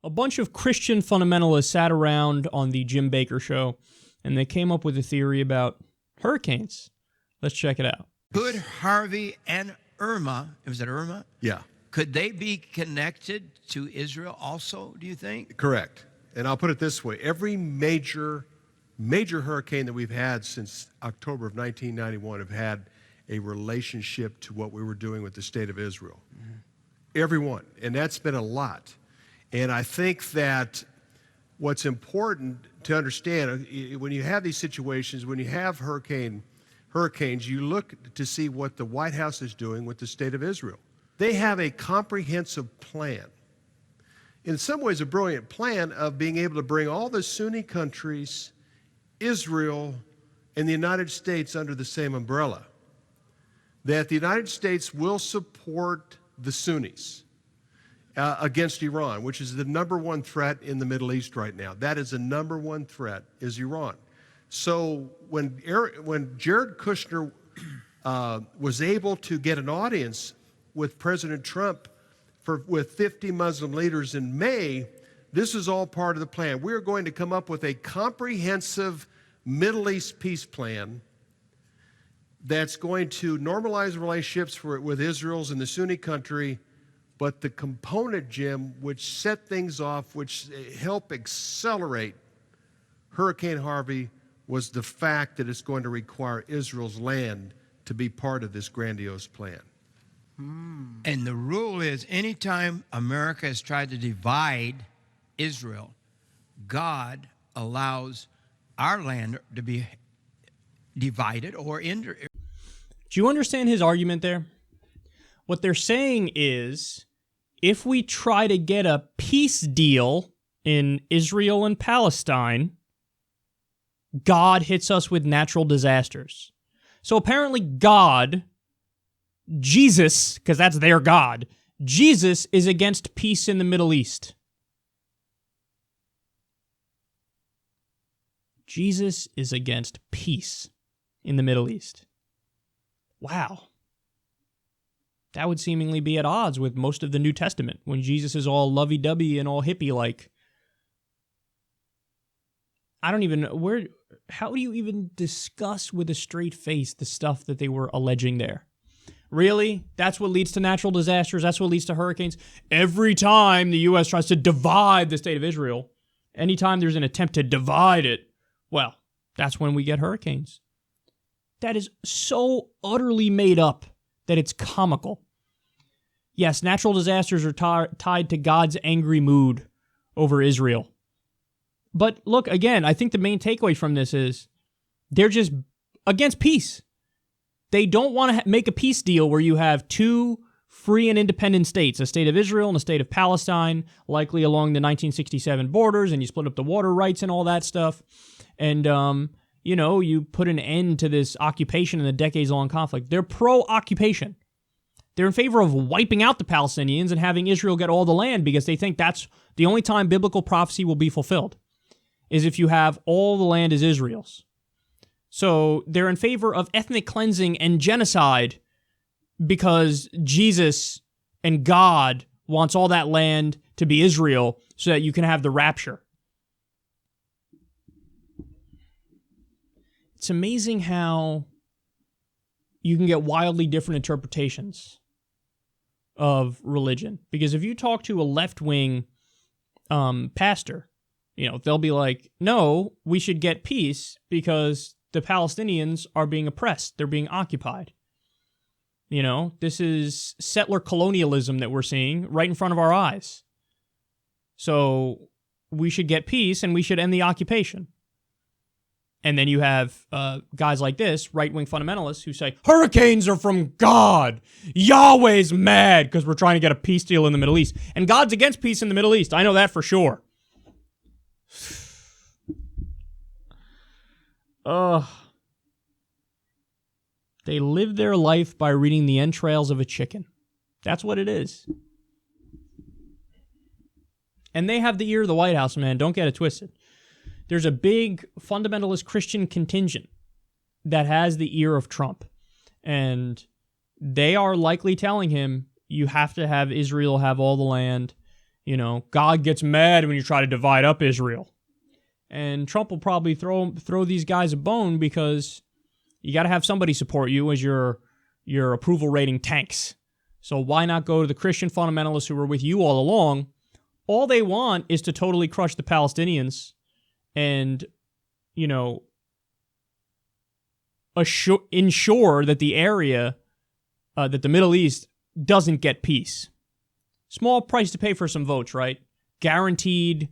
A bunch of Christian fundamentalists sat around on the Jim Baker Show, and they came up with a theory about hurricanes. Let's check it out. Could Harvey and Irma, was it Irma? Yeah. Could they be connected to Israel also, do you think? Correct. And I'll put it this way. Every major hurricane that we've had since October of 1991 have had a relationship to what we were doing with the state of Israel. Mm-hmm. Every one. And that's been a lot. And I think that what's important to understand, when you have these situations, when you have hurricanes, you look to see what the White House is doing with the state of Israel. They have a comprehensive plan. In some ways, a brilliant plan of being able to bring all the Sunni countries, Israel, and the United States under the same umbrella. That the United States will support the Sunnis against Iran, which is the number one threat in the Middle East right now. That is the number one threat, is Iran. So when Jared Kushner was able to get an audience with President Trump with 50 Muslim leaders in May, this is all part of the plan. We're going to come up with a comprehensive Middle East peace plan that's going to normalize relationships with Israel's and the Sunni country. But the component, Jim, which set things off, which helped accelerate Hurricane Harvey, was the fact that it's going to require Israel's land to be part of this grandiose plan. And the rule is, anytime America has tried to divide Israel, God allows our land to be divided or injured. Do you understand his argument there? What they're saying is, if we try to get a peace deal in Israel and Palestine, God hits us with natural disasters. So apparently God, Jesus, because that's their God, Jesus is against peace in the Middle East. Jesus is against peace in the Middle East. Wow. That would seemingly be at odds with most of the New Testament, when Jesus is all lovey-dovey and all hippie-like. I don't even know, how do you even discuss with a straight face the stuff that they were alleging there? Really? That's what leads to natural disasters? That's what leads to hurricanes? Every time the U.S. tries to divide the state of Israel, anytime there's an attempt to divide it, well, that's when we get hurricanes. That is so utterly made up that it's comical. Yes, natural disasters are tied to God's angry mood over Israel. But look, again, I think the main takeaway from this is they're just against peace. They don't want to make a peace deal where you have two free and independent states, a state of Israel and a state of Palestine, likely along the 1967 borders, and you split up the water rights and all that stuff. And, you put an end to this occupation and the decades-long conflict. They're pro-occupation. They're in favor of wiping out the Palestinians and having Israel get all the land because they think that's the only time biblical prophecy will be fulfilled, is if you have all the land is Israel's. So they're in favor of ethnic cleansing and genocide because Jesus and God wants all that land to be Israel so that you can have the rapture. It's amazing how you can get wildly different interpretations of religion. Because if you talk to a left-wing pastor, they'll be like, no, we should get peace because the Palestinians are being oppressed. They're being occupied. This is settler colonialism that we're seeing right in front of our eyes. So we should get peace and we should end the occupation. And then you have guys like this, right-wing fundamentalists, who say, hurricanes are from God. Yahweh's mad because we're trying to get a peace deal in the Middle East. And God's against peace in the Middle East. I know that for sure. They live their life by reading the entrails of a chicken. That's what it is. And they have the ear of the White House, man. Don't get it twisted. There's a big fundamentalist Christian contingent that has the ear of Trump. And they are likely telling him, you have to have Israel have all the land, You know, God gets mad when you try to divide up Israel. And Trump will probably throw these guys a bone because you got to have somebody support you as your approval rating tanks. So why not go to the Christian fundamentalists who were with you all along? All they want is to totally crush the Palestinians and, you know, ensure that the area, that the Middle East doesn't get peace. Small price to pay for some votes, right? Guaranteed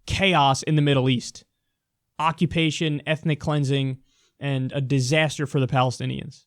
chaos in the Middle East. Occupation, ethnic cleansing, and a disaster for the Palestinians.